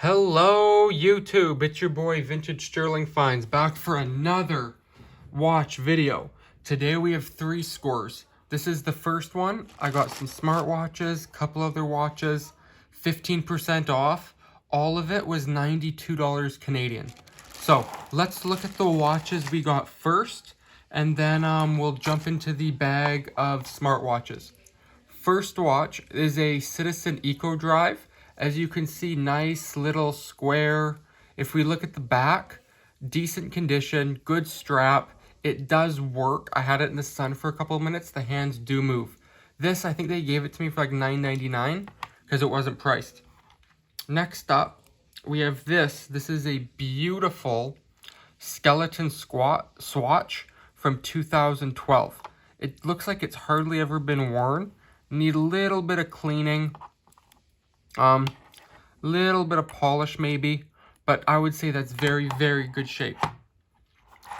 Hello YouTube, it's your boy Vintage Sterling Finds back for another watch video. Today we have 3 scores. This is the first one. I got some smartwatches, couple other watches, 15% off. All of it was $92 Canadian. So let's look at the watches we got first, and then we'll jump into the bag of smartwatches. First watch is a Citizen Eco Drive. As you can see, nice little square. If we look at the back, decent condition, good strap. It does work. I had it in the sun for a couple of minutes. The hands do move. This, I think they gave it to me for like $9.99 because it wasn't priced. Next up, we have this. This is a beautiful skeleton swatch from 2012. It looks like it's hardly ever been worn. Need a little bit of cleaning, little bit of polish maybe, but I would say that's very, very good shape.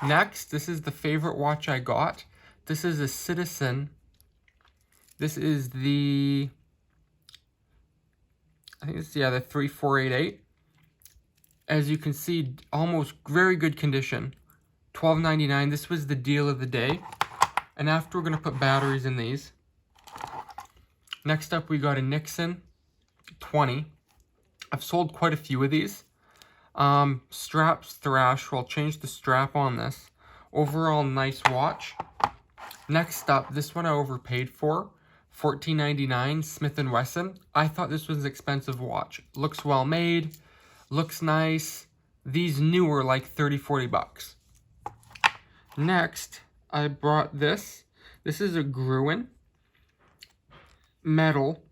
Next, this is the favorite watch I got. This is a Citizen. This is the, I think it's, yeah, the 3488. As you can see, almost very good condition. $12.99. This was the deal of the day. And after, we're going to put batteries in these. Next up, we got a Nixon 20. I've sold quite a few of these. Straps thrash. I'll change the strap on this. Overall, nice watch. Next up, this one I overpaid for. $14.99, Smith & Wesson. I thought this was an expensive watch. Looks well made. Looks nice. These new are like 30-40 bucks. Next, I brought this. This is a Gruen metal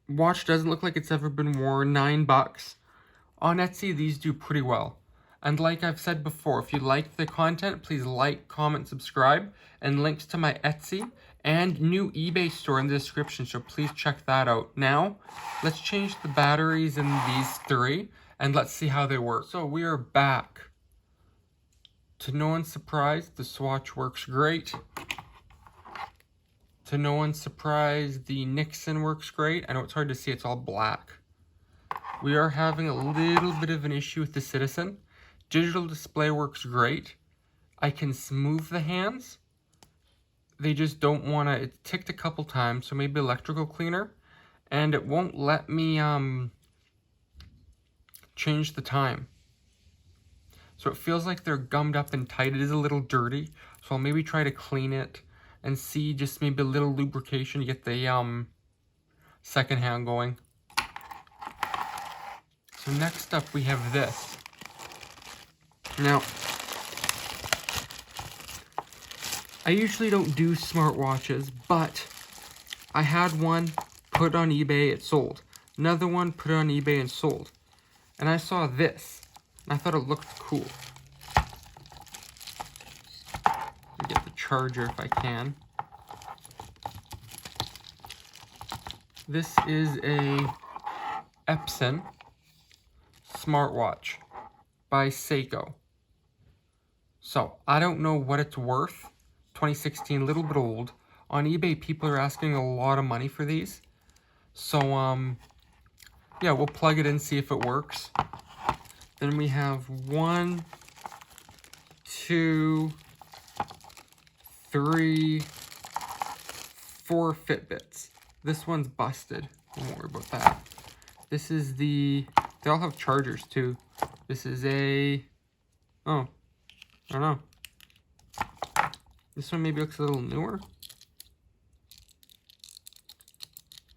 watch. Doesn't look like it's ever been worn. $9 on Etsy. These do pretty well, and like I've said before, if you like the content, please like, comment, subscribe, and links to my Etsy and new eBay store in the description, so please check that out. Now let's change the batteries in these 3 and let's see how they work. So we are back. To no one's surprise, the swatch works great. To no one's surprise, the Nixon works great. I know it's hard to see, it's all black. We are having a little bit of an issue with the Citizen. Digital display works great. I can smooth the hands. They just don't want to, it ticked a couple times, so maybe electrical cleaner. And it won't let me change the time. So it feels like they're gummed up and tight. It is a little dirty, so I'll maybe try to clean it and see, just maybe a little lubrication to get the second hand going. So next up we have this. Now, I usually don't do smartwatches, but I had one put on eBay, it sold. Another one put on eBay and sold. And I saw this, and I thought it looked cool. Get the charger if I can. This is a Epson smartwatch by Seiko. So I don't know what it's worth. 2016, a little bit old. On eBay, people are asking a lot of money for these. So yeah, we'll plug it in, see if it works. Then we have 1, 2, 3, 4 Fitbits. This one's busted. Don't worry about that. This is the, they all have chargers too. This is a, oh, I don't know. This one maybe looks a little newer.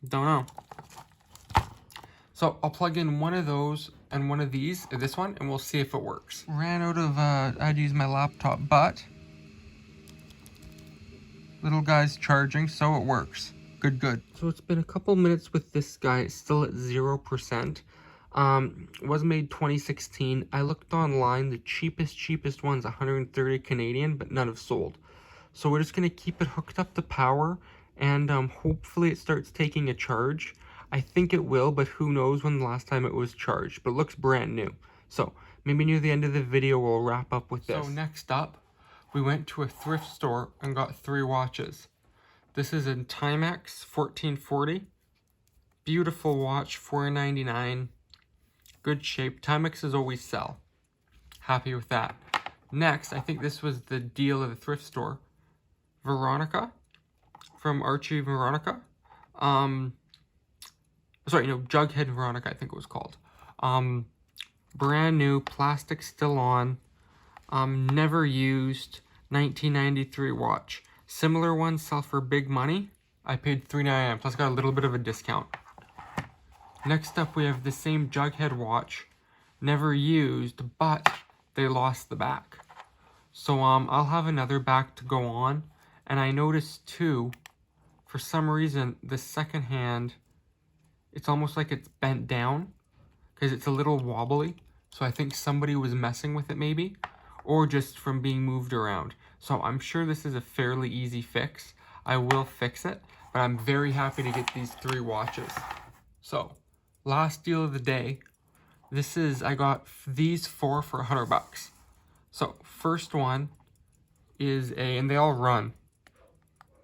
Don't know. So I'll plug in one of those and one of these, this one, and we'll see if it works. Ran out of, I'd use my laptop, but little guy's charging, so it works. Good, good. So it's been a couple minutes with this guy. It's still at 0%. Was made 2016. I looked online. The cheapest one's 130 Canadian, but none have sold. So we're just going to keep it hooked up to power, and hopefully it starts taking a charge. I think it will, but who knows when the last time it was charged. But it looks brand new. So maybe near the end of the video we'll wrap up with this. So next up, we went to a thrift store and got 3 watches. This is a Timex 1440. Beautiful watch, $4.99. Good shape. Timexes always sell. Happy with that. Next, I think this was the deal of the thrift store. Veronica from Archie Veronica. Sorry, no, Jughead Veronica, I think it was called. Brand new, plastic still on. Never used, 1993 watch. Similar ones sell for big money. I paid $3.99, plus got a little bit of a discount. Next up, we have the same Jughead watch. Never used, but they lost the back. So I'll have another back to go on. And I noticed too, for some reason, the second hand, it's almost like it's bent down because it's a little wobbly. So I think somebody was messing with it maybe, or just from being moved around. So I'm sure this is a fairly easy fix. I will fix it, but I'm very happy to get these 3 watches. So last deal of the day, I got these 4 for $100. So first one is and they all run.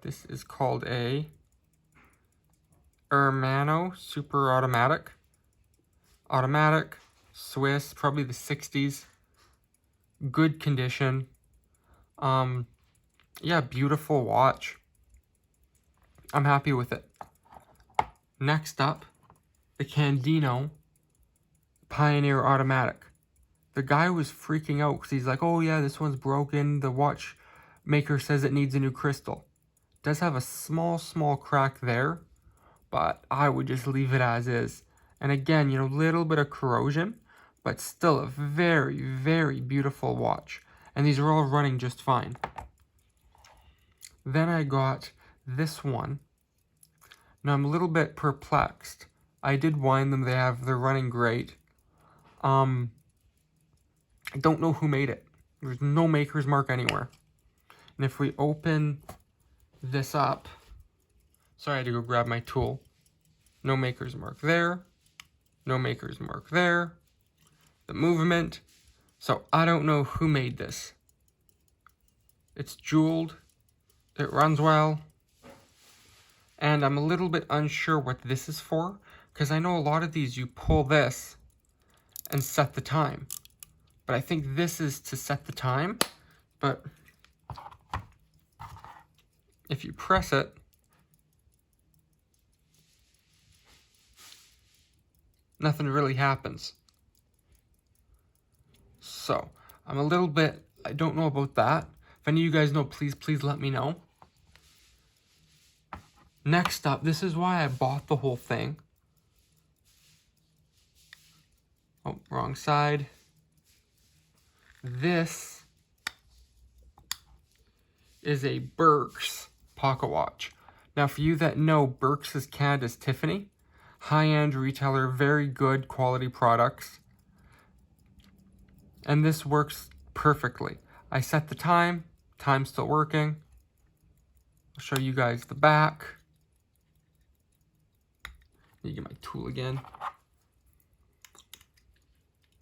This is called a Hermano Super Automatic. Automatic, Swiss, probably the 60s. Good condition. Yeah, beautiful watch. I'm happy with it. Next up, the Candino Pioneer Automatic. The guy was freaking out because he's like, oh yeah, this one's broken. The watchmaker says it needs a new crystal. It does have a small crack there, but I would just leave it as is. And again, you know, a little bit of corrosion, but still a very, very beautiful watch. And these are all running just fine. Then I got this one. Now I'm a little bit perplexed. I did wind them, they're running great. I don't know who made it. There's no maker's mark anywhere. And if we open this up, sorry, I had to go grab my tool. No maker's mark there. No maker's mark there. The movement. So I don't know who made this. It's jeweled. It runs well. And I'm a little bit unsure what this is for, because I know a lot of these you pull this and set the time. But I think this is to set the time. But if you press it, nothing really happens. So I'm a little bit, I don't know about that. If any of you guys know, please let me know. Next up, this is why I bought the whole thing. Oh, wrong side. This is a Birks pocket watch. Now, for you that know, Birks is Canada's Tiffany. High-end retailer, very good quality products. And this works perfectly. I set the time, time's still working. I'll show you guys the back. Let me get my tool again.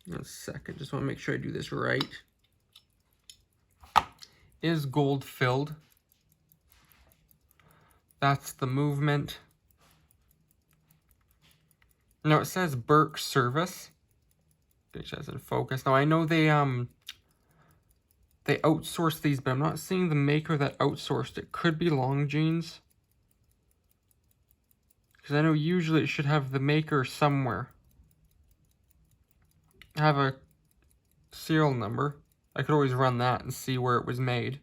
In a second, just want to make sure I do this right. Is gold filled. That's the movement. Now it says Birks service. Which is in focus. Now I know they outsource these, but I'm not seeing the maker that outsourced it. Could be Longines. Because I know usually it should have the maker somewhere. I have a serial number. I could always run that and see where it was made.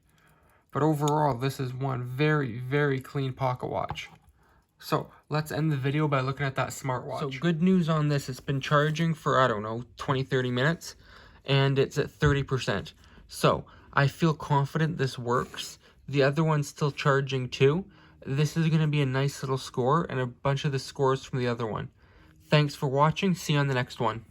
But overall, this is one very, very clean pocket watch. So let's end the video by looking at that smartwatch. So good news on this, it's been charging for, I don't know, 20-30 minutes, and it's at 30%. So I feel confident this works. The other one's still charging too. This is going to be a nice little score, and a bunch of the scores from the other one. Thanks for watching. See you on the next one.